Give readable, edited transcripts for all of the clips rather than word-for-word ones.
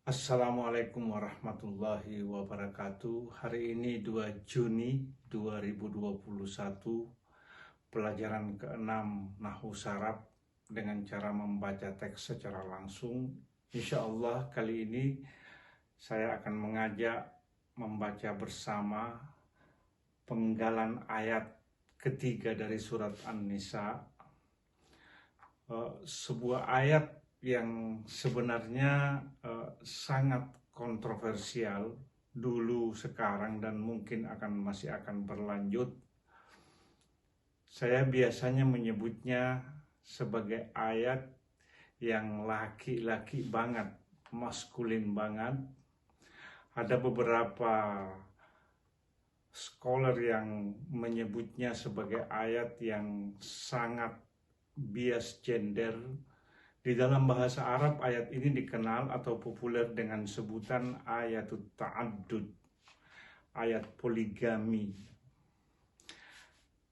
Assalamualaikum warahmatullahi wabarakatuh. Hari ini 2 Juni 2021, pelajaran ke-6 Nahwu Saraf dengan cara membaca teks secara langsung. Insya Allah kali ini saya akan mengajak membaca bersama penggalan ayat ketiga dari surat An-Nisa. Sebuah ayat yang sebenarnya sangat kontroversial dulu, sekarang, dan mungkin masih akan berlanjut. Saya biasanya menyebutnya sebagai ayat yang laki-laki banget, maskulin banget. Ada beberapa scholar yang menyebutnya sebagai ayat yang sangat bias gender. Di dalam bahasa Arab, ayat ini dikenal atau populer dengan sebutan ayatut ta'addud, ayat poligami.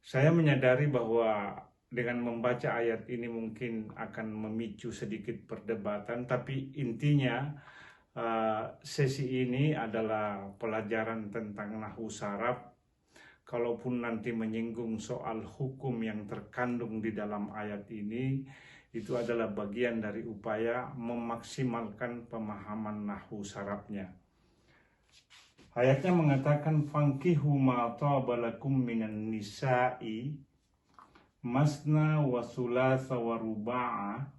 Saya menyadari bahwa dengan membaca ayat ini mungkin akan memicu sedikit perdebatan, tapi intinya sesi ini adalah pelajaran tentang nahwu saraf. Kalaupun nanti menyinggung soal hukum yang terkandung di dalam ayat ini, itu adalah bagian dari upaya memaksimalkan pemahaman nahwu sarafnya. Ayatnya mengatakan fankihu ma taba lakum minan nisa'i masna wa thulatha wa ruba'a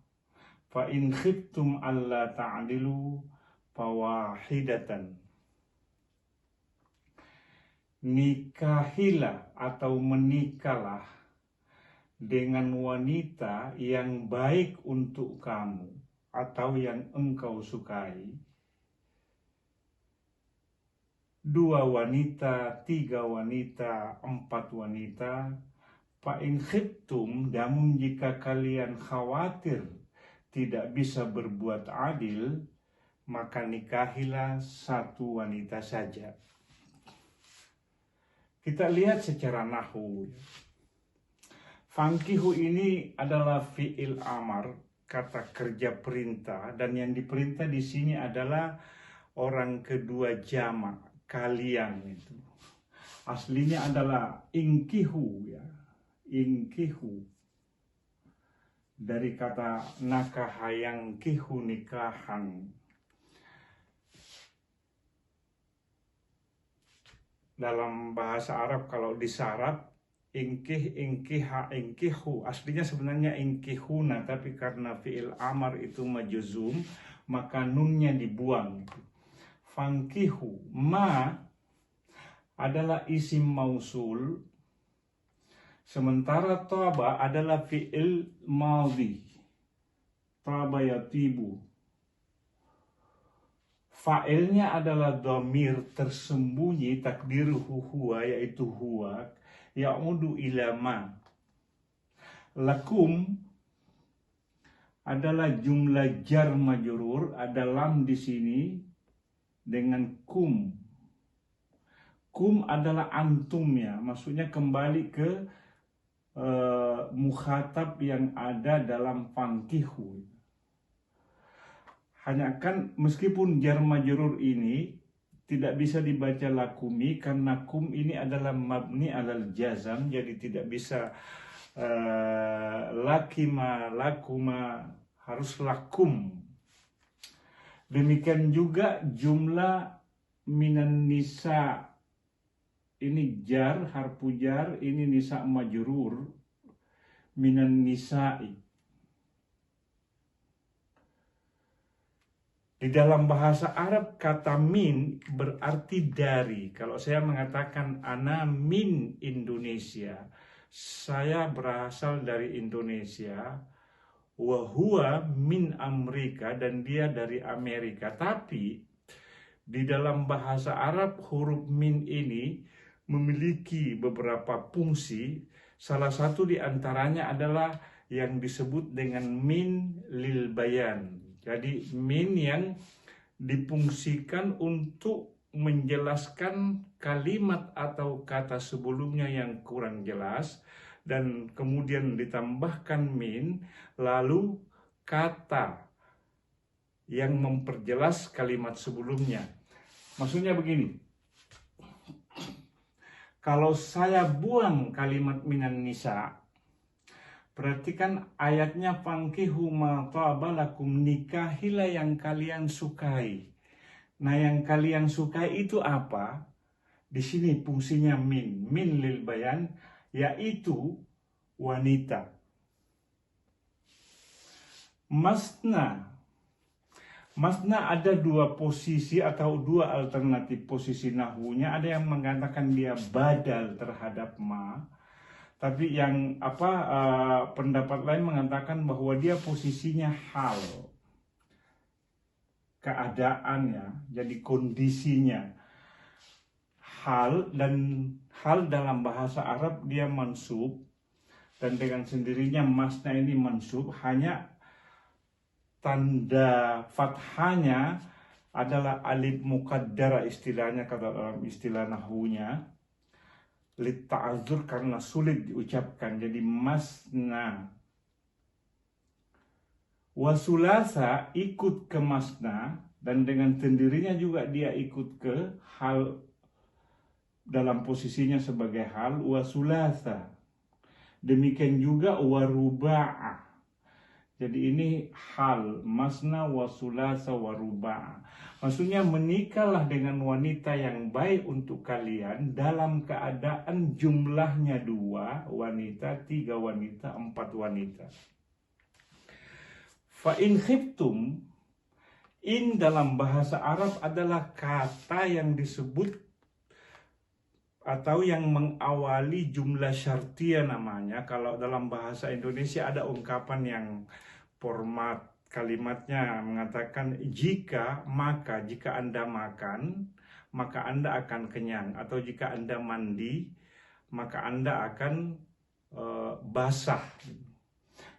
fa in khiftum alla ta'dilu fawahidatan. Nikahilah atau menikahlah dengan wanita yang baik untuk kamu atau yang engkau sukai, 2 wanita, 3 wanita, 4 wanita. Fa in khiftum, namun jika kalian khawatir tidak bisa berbuat adil, maka nikahilah 1 wanita saja. Kita lihat secara nahwu. Fankihu ini adalah fi'il amar, kata kerja perintah, dan yang diperintah di sini adalah orang kedua jamak, kalian itu. Aslinya adalah inkihu, ya. Inkihu. Dari kata nakahayang kihu, nikahan. Dalam bahasa Arab kalau disaraf ingkih, ingkiha, ingkihu, aslinya sebenarnya ingkihuna, tapi karena fi'il amar itu majuzum, maka nunnya dibuang. Fankihu, ma adalah isim mausul, sementara taba adalah fi'il madhi, taba yatibu. Fa'ilnya adalah dhamir tersembunyi, takdiruhu huwa, yaitu huwa, ya'udu ila ma. Lakum adalah jumlah jar majrur, ada lam di sini dengan kum. Kum adalah antumnya, maksudnya kembali ke mukhatab yang ada dalam fankihu. Hanya kan meskipun jar majrur ini tidak bisa dibaca lakumi karena kum ini adalah mabni alal jazam, jadi tidak bisa lakima, lakuma, harus lakum. Demikian juga jumlah minan nisa, ini jar, harfu jar, ini nisa majrur, minan nisa'i. Di dalam bahasa Arab kata min berarti dari. Kalau saya mengatakan ana min Indonesia, saya berasal dari Indonesia, wa huwa min Amerika, dan dia dari Amerika. Tapi di dalam bahasa Arab huruf min ini memiliki beberapa fungsi. Salah satu di antaranya adalah yang disebut dengan min lil bayan. Jadi min yang difungsikan untuk menjelaskan kalimat atau kata sebelumnya yang kurang jelas, dan kemudian ditambahkan min, lalu kata yang memperjelas kalimat sebelumnya. Maksudnya begini, kalau saya buang kalimat minan nisa, berarti kan ayatnya fankihu ma taba lakum, nikahilah yang kalian sukai. Nah, yang kalian sukai itu apa? Di sini fungsinya min lil bayan, yaitu wanita. Masna ada dua posisi atau dua alternatif posisi nahwunya. Ada yang mengatakan dia badal terhadap ma, tapi yang pendapat lain mengatakan bahwa dia posisinya hal, keadaannya, jadi kondisinya. Hal dalam bahasa Arab dia mansub, dan dengan sendirinya masna ini mansub, hanya tanda fathanya adalah alif muqaddara istilahnya, kalau dalam istilah nahwunya, lit ta'adzur, karena sulit diucapkan, jadi masna. Wasulasa ikut ke masna, dan dengan sendirinya juga dia ikut ke hal dalam posisinya sebagai hal, wasulasa. Demikian juga waruba'ah. Jadi ini hal, masna wasulasa waruba'a. Maksudnya menikahlah dengan wanita yang baik untuk kalian dalam keadaan jumlahnya 2 wanita, 3 wanita, 4 wanita. Fa in khiftum, in dalam bahasa Arab adalah kata yang disebut atau yang mengawali jumlah syartiyah namanya. Kalau dalam bahasa Indonesia ada ungkapan yang format kalimatnya mengatakan jika, maka, jika Anda makan, maka Anda akan kenyang. Atau jika Anda mandi, maka Anda akan basah.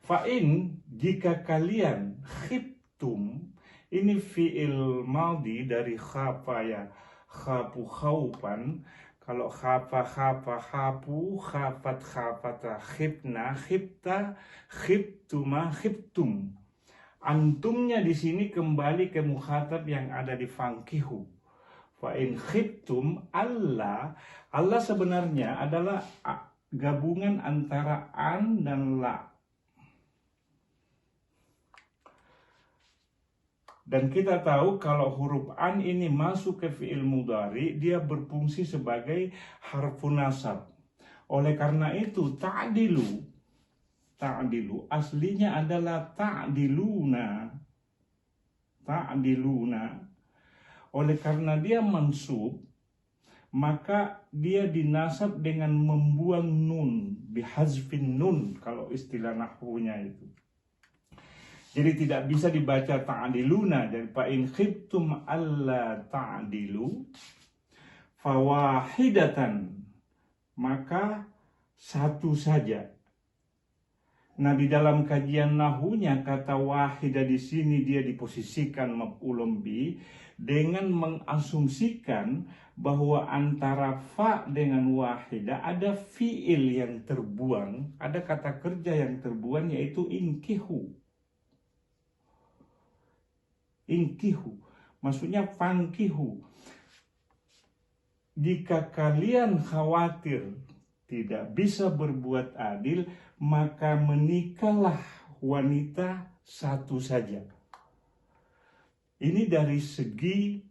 Fa'in, jika kalian khiftum, ini fi'il madhi dari khafaya, khafu khaupan. Kalau khafa, khapu, khafat, khafata, khifna, khifta, khiftuma, khiftum. Antumnya di sini kembali ke mukhatab yang ada di fankihu. Fa in khiftum, Allah sebenarnya adalah gabungan antara an dan la. Dan kita tahu kalau huruf an ini masuk ke fi'il mudhari, dia berfungsi sebagai harfun nasab. Oleh karena itu ta'dilu aslinya adalah ta'diluna. Oleh karena dia mansub, maka dia dinasab dengan membuang nun, bihazfin nun kalau istilah nahwunya itu. Jadi tidak bisa dibaca ta'diluna. Jadi fa in khiftum alla ta'dilu fawahidatan, maka satu saja. Nah, di dalam kajian nahwunya kata wahida di sini dia diposisikan maf'ulun bi dengan mengasumsikan bahwa antara fa dengan wahida ada fi'il yang terbuang, ada kata kerja yang terbuang, yaitu inkihu. Inkihu, maksudnya fankihu. Jika kalian khawatir tidak bisa berbuat adil, maka menikahlah wanita satu saja. Ini dari segi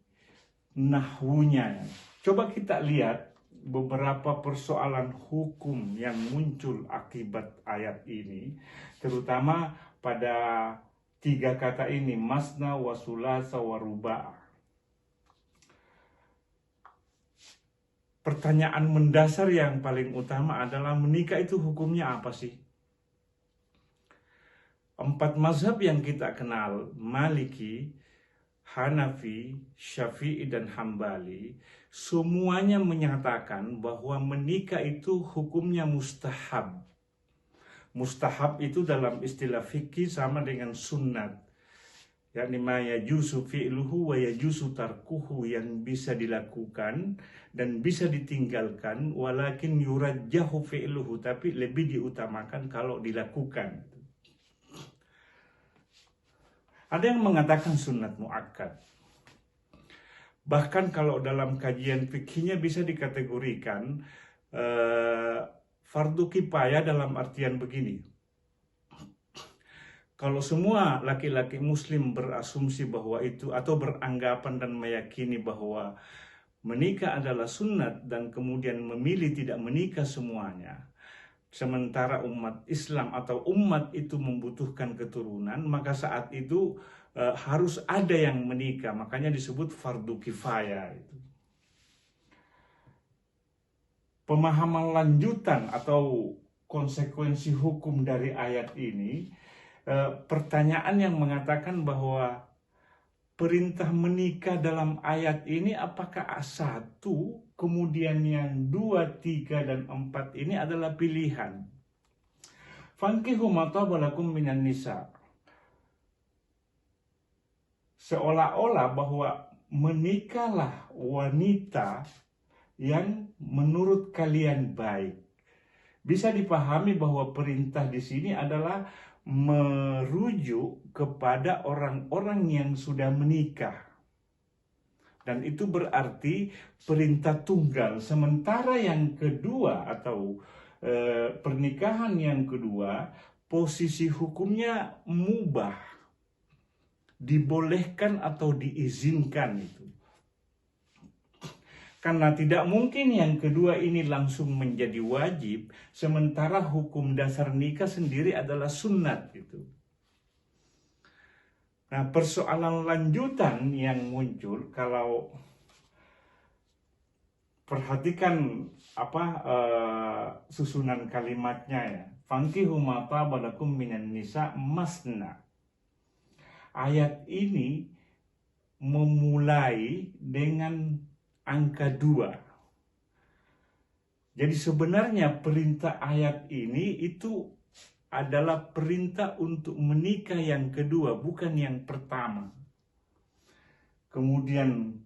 nahwunya. Coba kita lihat beberapa persoalan hukum yang muncul akibat ayat ini, terutama pada 3 kata ini, masna, wasulasa, waruba'. Pertanyaan mendasar yang paling utama adalah menikah itu hukumnya apa sih? 4 mazhab yang kita kenal, Maliki, Hanafi, Syafi'i, dan Hambali, semuanya menyatakan bahwa menikah itu hukumnya mustahab. Mustahab itu dalam istilah fikih sama dengan sunnat, yakni ma yajuzu fi'luhu wa yajuzu tarkuhu, yang bisa dilakukan dan bisa ditinggalkan, walakin yurajjahu fi'luhu, tapi lebih diutamakan kalau dilakukan. Ada yang mengatakan sunat muakkad. Bahkan kalau dalam kajian fikihnya bisa dikategorikan fardu kifayah dalam artian begini. Kalau semua laki-laki muslim berasumsi bahwa itu atau beranggapan dan meyakini bahwa menikah adalah sunat dan kemudian memilih tidak menikah semuanya, sementara umat Islam atau umat itu membutuhkan keturunan, maka saat itu harus ada yang menikah, makanya disebut fardu kifayah. Pemahaman lanjutan atau konsekuensi hukum dari ayat ini, pertanyaan yang mengatakan bahwa perintah menikah dalam ayat ini apakah satu, kemudian yang 2, 3, dan 4 ini adalah pilihan. Fankihu ma taba lakum minan nisa. Seolah-olah bahwa menikahlah wanita yang menurut kalian baik. Bisa dipahami bahwa perintah di sini adalah merujuk kepada orang-orang yang sudah menikah. Dan itu berarti perintah tunggal. Sementara yang kedua atau pernikahan yang kedua, posisi hukumnya mubah. Dibolehkan atau diizinkan itu. Karena tidak mungkin yang kedua ini langsung menjadi wajib, sementara hukum dasar nikah sendiri adalah sunat gitu. Nah, persoalan lanjutan yang muncul kalau perhatikan susunan kalimatnya ya. Fankihu ma taba lakum minan nisa masna. Ayat ini memulai dengan angka 2. Jadi sebenarnya perintah ayat ini itu adalah perintah untuk menikah yang kedua, bukan yang pertama. Kemudian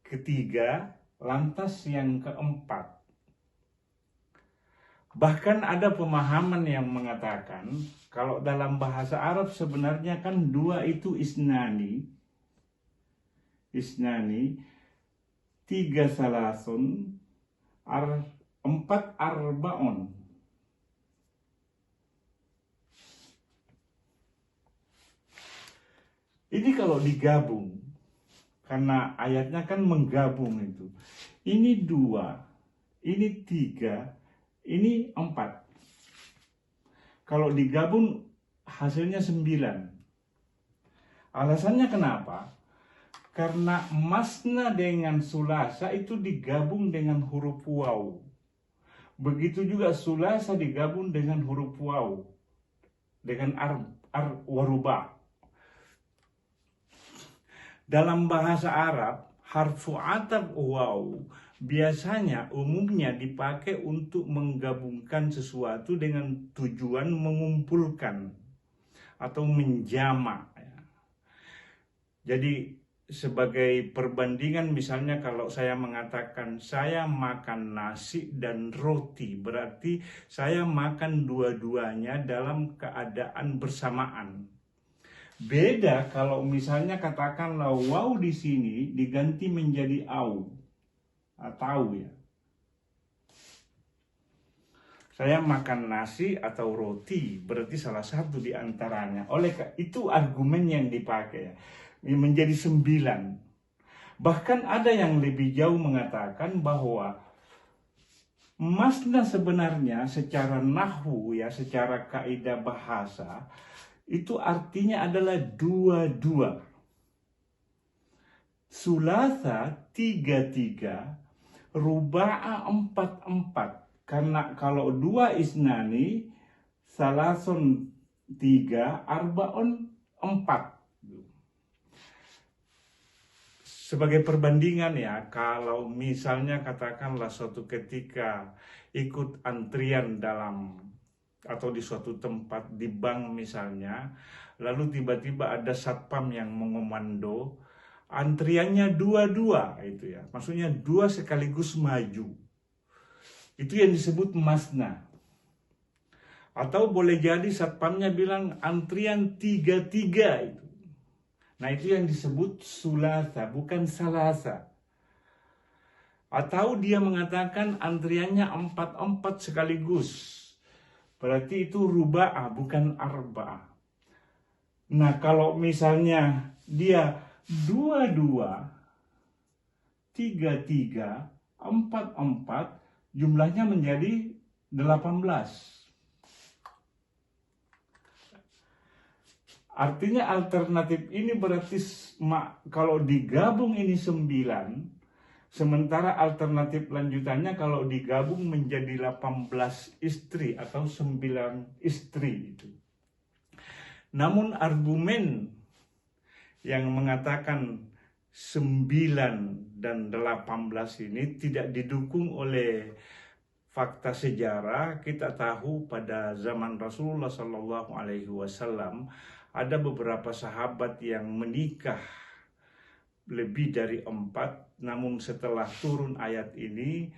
ketiga, lantas yang keempat. Bahkan ada pemahaman yang mengatakan kalau dalam bahasa Arab sebenarnya kan 2 itu isnani, 3 salasun, 4 arbaon. Ini kalau digabung, karena ayatnya kan menggabung itu. Ini 2, ini 3, ini 4. Kalau digabung hasilnya 9. Alasannya kenapa? Karena masna dengan sulasa itu digabung dengan huruf waw. Begitu juga sulasa digabung dengan huruf waw. Dengan waruba. Dalam bahasa Arab, harfu ataf waw biasanya umumnya dipakai untuk menggabungkan sesuatu dengan tujuan mengumpulkan atau menjamak. Jadi sebagai perbandingan, misalnya kalau saya mengatakan saya makan nasi dan roti, berarti saya makan dua-duanya dalam keadaan bersamaan. Beda kalau misalnya katakanlah waw di sini diganti menjadi au atau ya. Saya makan nasi atau roti, berarti salah satu di antaranya. Oleh itu argumen yang dipakai ya. Menjadi 9. Bahkan ada yang lebih jauh mengatakan bahwa masna sebenarnya secara nahwu ya, secara kaidah bahasa itu artinya adalah 2-2. Sulasa 3-3, ruba'a 4-4. Karena kalau 2 isnani, salasun 3, arbaun 4. Sebagai perbandingan ya, kalau misalnya katakanlah suatu ketika ikut antrian dalam atau di suatu tempat di bank misalnya, lalu tiba-tiba ada satpam yang mengomando, antriannya 2-2 itu ya, maksudnya 2 sekaligus maju. Itu yang disebut masna. Atau boleh jadi satpamnya bilang antrian 3-3 itu. Nah, itu yang disebut sulasa, bukan salasa. Atau dia mengatakan antriannya 4 sekaligus. Berarti itu ruba'ah, bukan arba'ah. Nah, kalau misalnya dia 22, 33, 44, jumlahnya menjadi 18. Artinya alternatif ini berarti kalau digabung ini 9, sementara alternatif lanjutannya kalau digabung menjadi 18 istri atau 9 istri itu. Namun argumen yang mengatakan 9 dan 18 ini tidak didukung oleh fakta sejarah. Kita tahu pada zaman Rasulullah SAW ada beberapa sahabat yang menikah lebih dari 4, namun setelah turun ayat ini,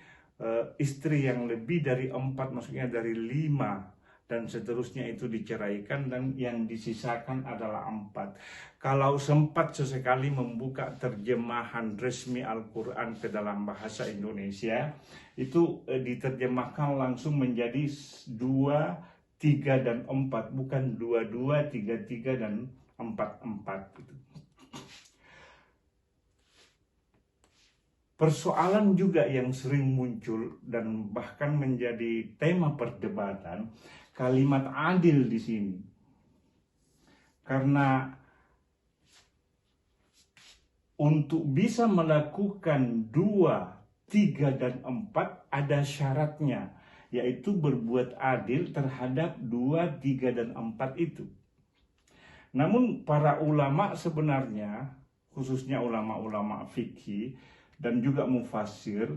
istri yang lebih dari 4, maksudnya dari 5 dan seterusnya itu diceraikan, dan yang disisakan adalah 4. Kalau sempat sesekali membuka terjemahan resmi Al-Quran ke dalam bahasa Indonesia, itu diterjemahkan langsung menjadi 2, 3, dan 4, bukan 2, 2, 3, 3, dan 4, 4 gitu. Persoalan juga yang sering muncul dan bahkan menjadi tema perdebatan, kalimat adil di sini. Karena untuk bisa melakukan 2, 3, dan 4 ada syaratnya, yaitu berbuat adil terhadap 2, 3, dan 4 itu. Namun para ulama sebenarnya, khususnya ulama-ulama fikih dan juga mufassir,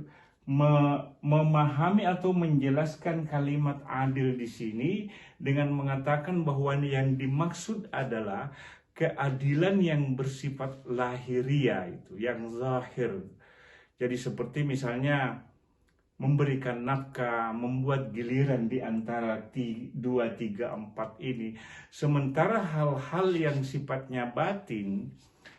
memahami atau menjelaskan kalimat adil di sini dengan mengatakan bahwa yang dimaksud adalah keadilan yang bersifat lahiriah, itu yang zahir. Jadi seperti misalnya memberikan nafkah, membuat giliran di antara 2, 3, 4 ini. Sementara hal-hal yang sifatnya batin,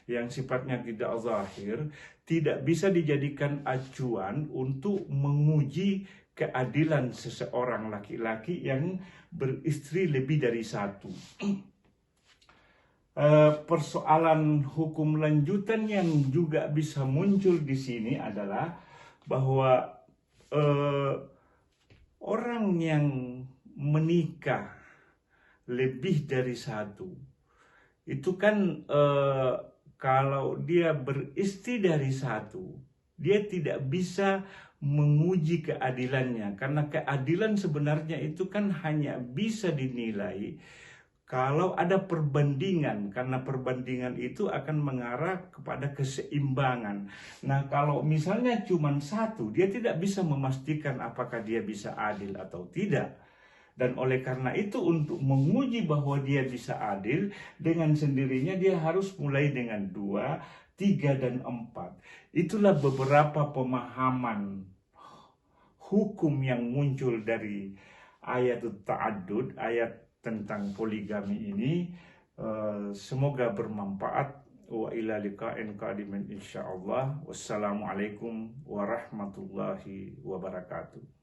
yang sifatnya tidak zahir, tidak bisa dijadikan acuan untuk menguji keadilan seseorang laki-laki yang beristri lebih dari 1. Persoalan hukum lanjutan yang juga bisa muncul di sini adalah bahwa orang yang menikah lebih dari 1 itu kan kalau dia beristri dari 1, dia tidak bisa menguji keadilannya, karena keadilan sebenarnya itu kan hanya bisa dinilai kalau ada perbandingan, karena perbandingan itu akan mengarah kepada keseimbangan. Nah, kalau misalnya cuma 1, dia tidak bisa memastikan apakah dia bisa adil atau tidak. Dan oleh karena itu, untuk menguji bahwa dia bisa adil, dengan sendirinya dia harus mulai dengan 2, 3, dan 4. Itulah beberapa pemahaman hukum yang muncul dari ayat ta'addud, ayat tentang poligami ini. Semoga bermanfaat. Wa ila liqa'in qadimin insyaallah. Wassalamualaikum warahmatullahi wabarakatuh.